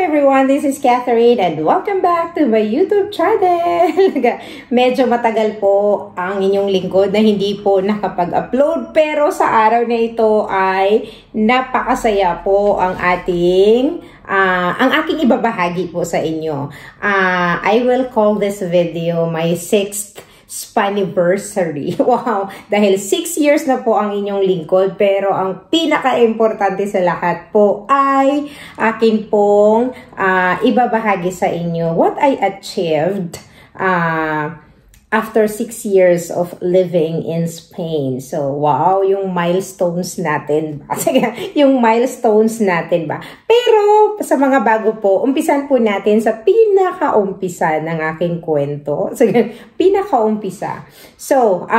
everyone, this is Catherine and welcome back to my YouTube channel. Medyo matagal po ang inyong lingkod na hindi po nakapag-upload, pero sa araw na ito ay napakasaya po ang aking ibabahagi po sa inyo. I will call this video my 6th Spaniversary. Wow! Dahil 6 years na po ang inyong lingkod, pero ang pinaka-importante sa lahat po ay akin pong ibabahagi sa inyo what I achieved after 6 years of living in Spain. So, wow, yung milestones natin ba? Yung milestones natin ba? Pero, sa mga bago po, umpisan po natin sa pinaka-umpisa ng aking kwento. So, pinaka-umpisa. So,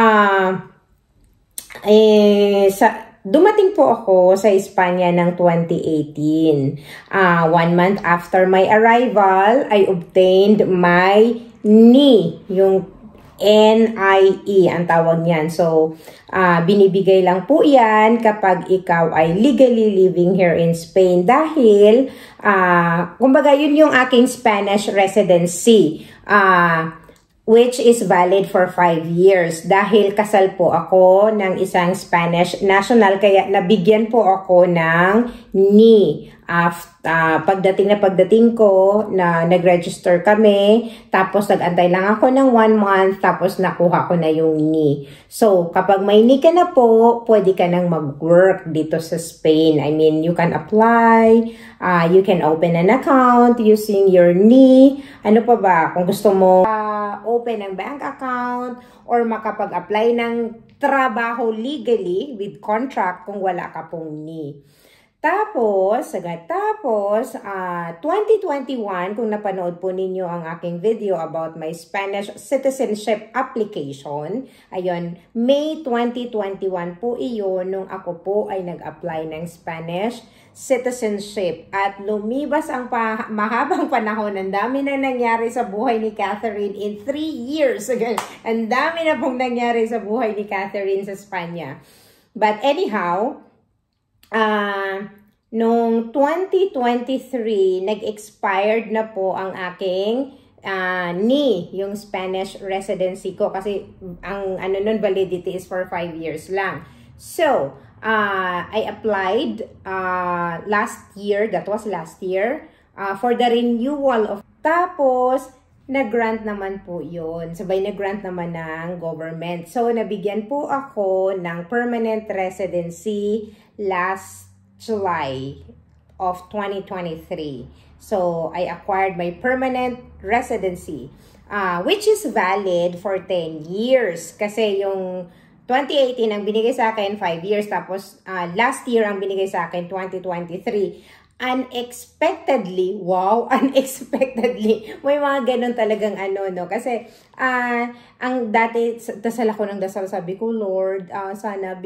dumating po ako sa Espanya ng 2018. 1 month after my arrival, I obtained my NIE, yung NIE ang tawag niyan. So, binibigay lang po yan kapag ikaw ay legally living here in Spain dahil, kumbaga yun yung aking Spanish residency, which is valid for 5 years. Dahil kasal po ako ng isang Spanish national, kaya nabigyan po ako ng NIE. Pagdating ko na nag-register kami, tapos nag-antay lang ako ng 1 month, tapos nakuha ko na yung NIE. So, kapag may NIE ka na po, pwede ka nang mag-work dito sa Spain. I mean, you can apply, you can open an account using your NIE. Ano pa ba? Kung gusto mo open ang bank account or makapag-apply ng trabaho legally with contract kung wala ka pong NIE. Tapos, 2021, kung napanood po ninyo ang aking video about my Spanish citizenship application, ayun, May 2021 po iyon nung ako po ay nag-apply ng Spanish citizenship. At lumibas ang mahabang panahon, ang dami na nangyari sa buhay ni Catherine in 3 years. Ang dami na pong nangyari sa buhay ni Catherine sa Espanya. But anyhow, noong 2023, nag-expired na po ang aking NIE, yung Spanish residency ko. Kasi ang nun, validity is for 5 years lang. So, I applied last year, that was last year, for the renewal of. Tapos, nag-grant naman po yun. Sabay nag-grant naman ng government. So, nabigyan po ako ng permanent residency last July of 2023. So, I acquired my permanent residency, which is valid for 10 years. Kasi yung 2018 ang binigay sa akin, 5 years. Tapos, last year ang binigay sa akin, 2023. Unexpectedly, wow, unexpectedly, may mga ganun talagang no? Kasi, ang dati, dasal ako ng dasal, sabi ko, Lord, sana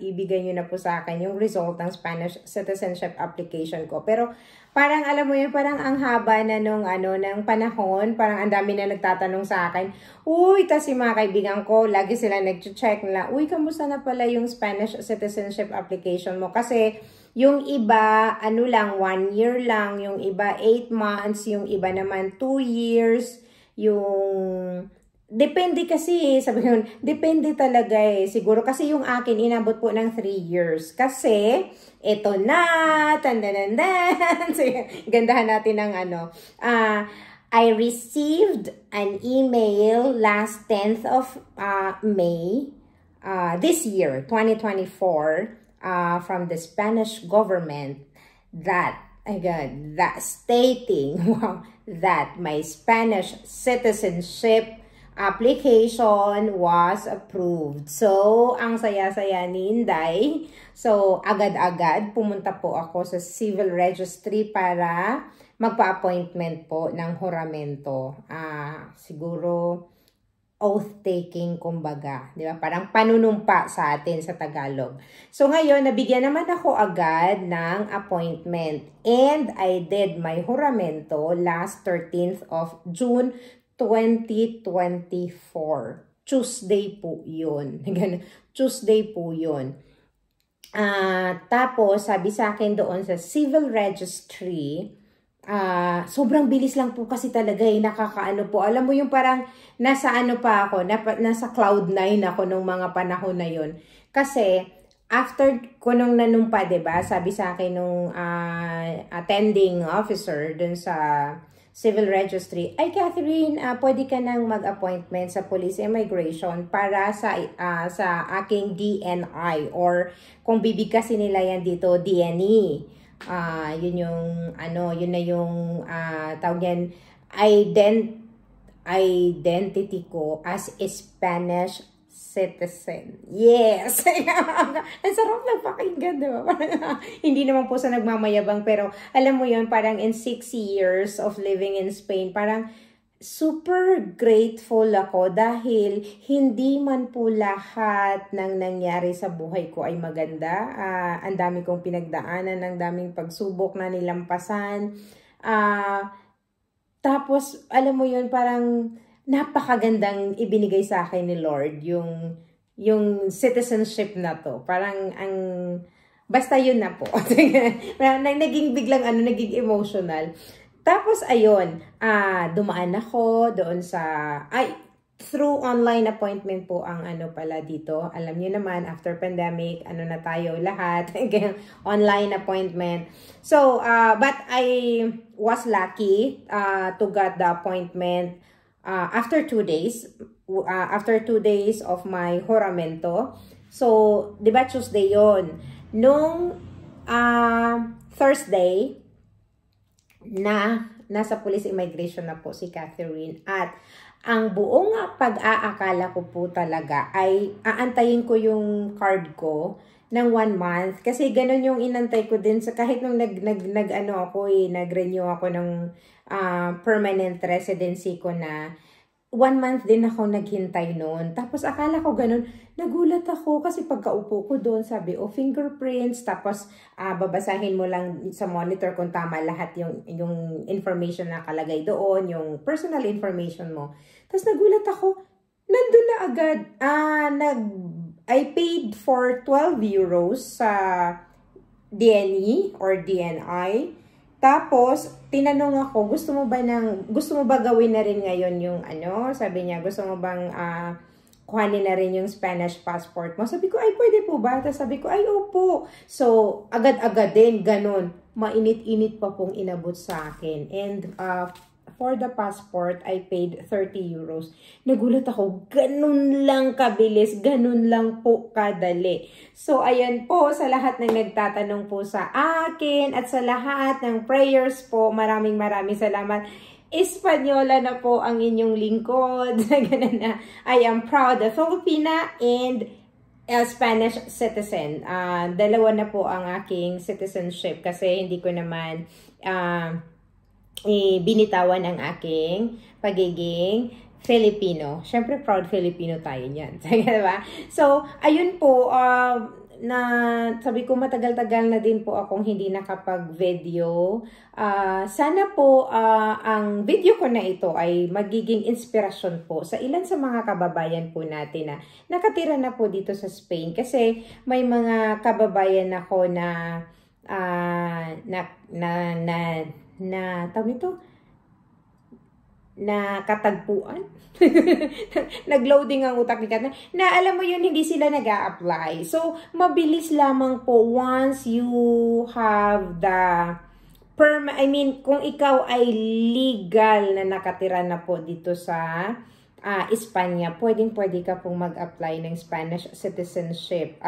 ibigay nyo na po sa akin yung result ng Spanish citizenship application ko. Pero, parang, alam mo yun, parang ang haba na ng panahon, parang ang dami na nagtatanong sa akin, uy, tas yung mga kaibigan ko, lagi sila nag-check na, uy, kamusta na pala yung Spanish citizenship application mo? Kasi, yung iba, 1 year lang, yung iba 8 months, yung iba naman 2 years, yung depende kasi, sabi ko, depende talaga siguro kasi yung akin inabot po ng 3 years. Kasi, eto na, tandandandan, so, gandahan natin ng I received an email last 10th of May, this year, 2024, from the Spanish government that stating that my Spanish citizenship application was approved. So, ang saya-saya ni Inday. So, agad-agad pumunta po ako sa civil registry para magpa-appointment po ng juramento. Siguro oath-taking, kumbaga. Di ba? Parang panunumpa sa atin sa Tagalog. So, ngayon, nabigyan naman ako agad ng appointment. And I did my juramento last 13th of June 2024. Tuesday po yun. Tuesday po yun. Tapos, sabi sa akin doon sa civil registry, sobrang bilis lang po kasi talaga nakakaano po. Alam mo yung parang nasa ano pa ako, nasa cloud 9 ako nung mga panahon na yun. Kasi after ko nung nanumpa, 'di ba? Sabi sa akin nung attending officer dun sa civil registry, ay Catherine, pwede ka nang mag-appointment sa Police Immigration para sa aking DNI, or kung bibigkasin nila yan dito, DNE. Yun yung yun na yung tawag yan, identity ko as a Spanish citizen. Yes! Ang sarap na pakinggan, diba? Hindi naman po sa nagmamayabang, pero alam mo yun, parang in 6 years of living in Spain, parang super grateful ako dahil hindi man po lahat ng nangyari sa buhay ko ay maganda. Ang dami kong pinagdaanan, ang daming pagsubok na nilampasan. Tapos, alam mo yun, parang napakagandang ibinigay sa akin ni Lord yung citizenship na to. Parang basta yun na po. Naging biglang naging emotional. Tapos, ayun, dumaan ako doon through online appointment po ang pala dito. Alam niyo naman, after pandemic, na tayo lahat, online appointment. So, but I was lucky to get the appointment after 2 days. After 2 days of my juramento. So, di ba Tuesday yon? Nung Thursday, nasa police immigration na po si Catherine, at ang buong pag-aakala ko po talaga ay aantayin ko yung card ko ng 1 month, kasi ganun yung inantay ko din sa kahit nung nag-renew ako ng permanent residency ko na 1 month din ako naghintay noon. Tapos akala ko ganun, nagulat ako kasi pagkaupo ko doon, sabi, fingerprints, tapos babasahin mo lang sa monitor kung tama lahat yung information na kalagay doon, yung personal information mo. Tapos nagulat ako, nandun na agad, I paid for 12 euros sa DNE or DNI. Tapos, tinanong ako, gusto mo ba gawin na rin ngayon yung sabi niya, gusto mo bang kuhanin na rin yung Spanish passport mo? Sabi ko, ay pwede po ba? Tapos sabi ko, ay opo. So, agad-agad din, ganun. Mainit-init pa pong inabot sa akin. And for the passport, I paid 30 euros. Nagulat ako, ganun lang kabilis, ganun lang po kadali. So, ayan po, sa lahat ng nagtatanong po sa akin at sa lahat ng prayers po, maraming salamat. Espanyola na po ang inyong lingkod. Ganun na. I am proud of Filipina and a Spanish citizen. Dalawa na po ang aking citizenship kasi hindi ko naman binitawan ang aking pagiging Filipino. Siyempre, proud Filipino tayo niyan. Diba? So, ayun po, sabi ko matagal-tagal na din po akong hindi nakapag-video. Sana po ang video ko na ito ay magiging inspirasyon po sa ilan sa mga kababayan po natin na nakatira na po dito sa Spain. Kasi may mga kababayan ako na tawag nito, na katagpuan. Nag-loading ang utak ni Kat. Na alam mo yun, hindi sila nag-a-apply. So, mabilis lamang po once you have the kung ikaw ay legal na nakatira na po dito sa Espanya, pwede ka pong mag-apply ng Spanish citizenship.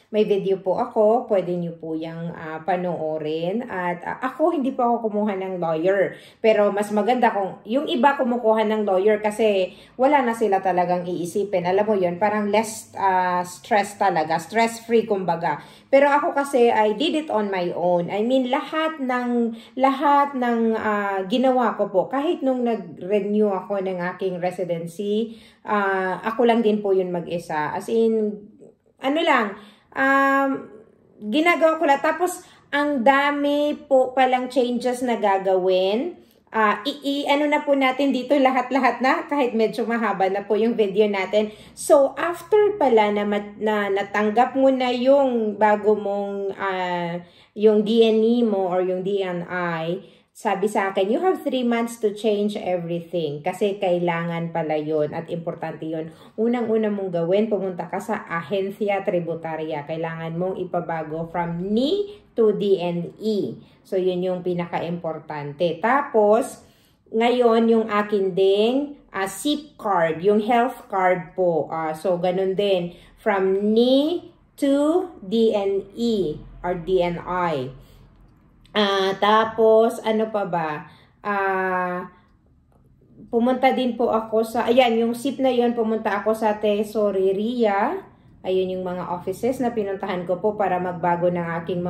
May video po ako, pwede nyo po yung panoorin. At ako, hindi po ako kumuha ng lawyer. Pero mas maganda kung yung iba kumukuha ng lawyer kasi wala na sila talagang iisipin. Alam mo yun, parang less stress talaga. Stress-free kumbaga. Pero ako kasi, I did it on my own. I mean, lahat ng ginawa ko po, kahit nung nag-renew ako ng aking residency, ako lang din po yun mag-isa. As in, ginagawa ko lang. Tapos, ang dami po palang changes na gagawin. Na po natin dito lahat-lahat na, kahit medyo mahaba na po yung video natin. So, after pala na natanggap mo na yung bago mong, yung DNE mo or yung DNI, sabi sa akin, you have 3 months to change everything. Kasi kailangan pala yun at importante yun. Unang-una mong gawin, pumunta ka sa ahensya tributarya. Kailangan mong ipabago from NI to DNE. So, yun yung pinaka-importante. Tapos, ngayon, yung akin ding SIP card, yung health card po. So, ganun din. From NI to DNE or DNI. Tapos, ano pa ba? Pumunta din po ako sa, ayan, yung SIP na yun, pumunta ako sa Tesoreria. Ayun yung mga offices na pinuntahan ko po para magbago ng aking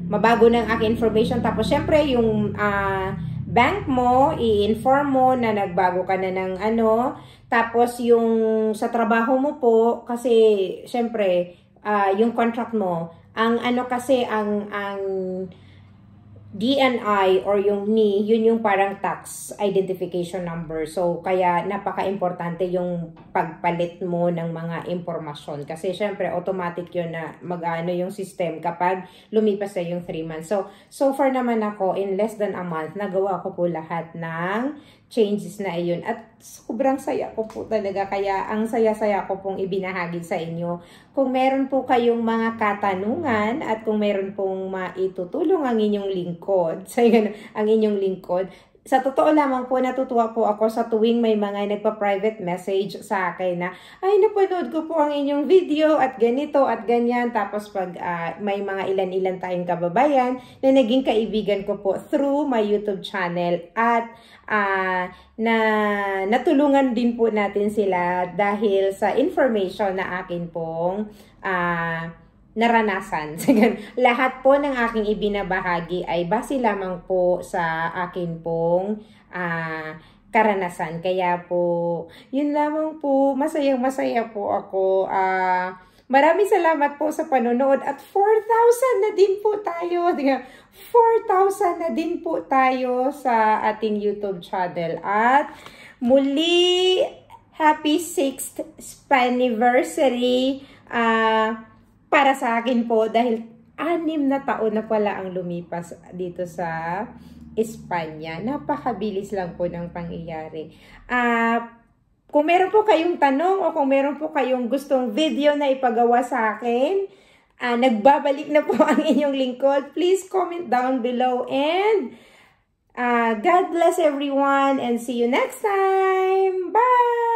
mabago ng aking information. Tapos, syempre, yung bank mo, i-inform mo na nagbago ka na ng ano. Tapos, yung sa trabaho mo po, kasi, syempre, yung contract mo, ang ano kasi, ang DNI or yung NI, yun yung parang tax identification number. So, kaya napaka-importante yung pagpalit mo ng mga impormasyon. Kasi, syempre, automatic yun na mag-ano yung system kapag lumipas na yung 3 months. So far naman ako, in less than a month, nagawa ko po lahat ng changes na iyon. At sobrang saya ko po talaga. Kaya, ang saya-saya ko pong ibinahagi sa inyo. Kung meron po kayong mga katanungan at kung meron pong maitutulong ang inyong lingkod, ang inyong lingkod, sa totoo lamang po, natutuwa po ako sa tuwing may mga nagpa-private message sa akin na, ay, napanood ko po ang inyong video at ganito at ganyan. Tapos pag may mga ilan-ilan tayong kababayan na naging kaibigan ko po through my YouTube channel at na natulungan din po natin sila dahil sa information na akin pong naranasan. Lahat po ng aking ibinabahagi ay base lamang po sa akin pong karanasan. Kaya po, yun lamang po. Masayang-masaya po ako. Maraming salamat po sa panonood at 4,000 na din po tayo. 4,000 na din po tayo sa ating YouTube channel. At muli, happy 6th anniversary para sa akin po dahil 6 na taon na pala ang lumipas dito sa Espanya. Napakabilis lang po ng pangyayari. Kung meron po kayong tanong o kung meron po kayong gustong video na ipagawa sa akin, nagbabalik na po ang inyong lingkod. Please comment down below and God bless everyone and see you next time. Bye!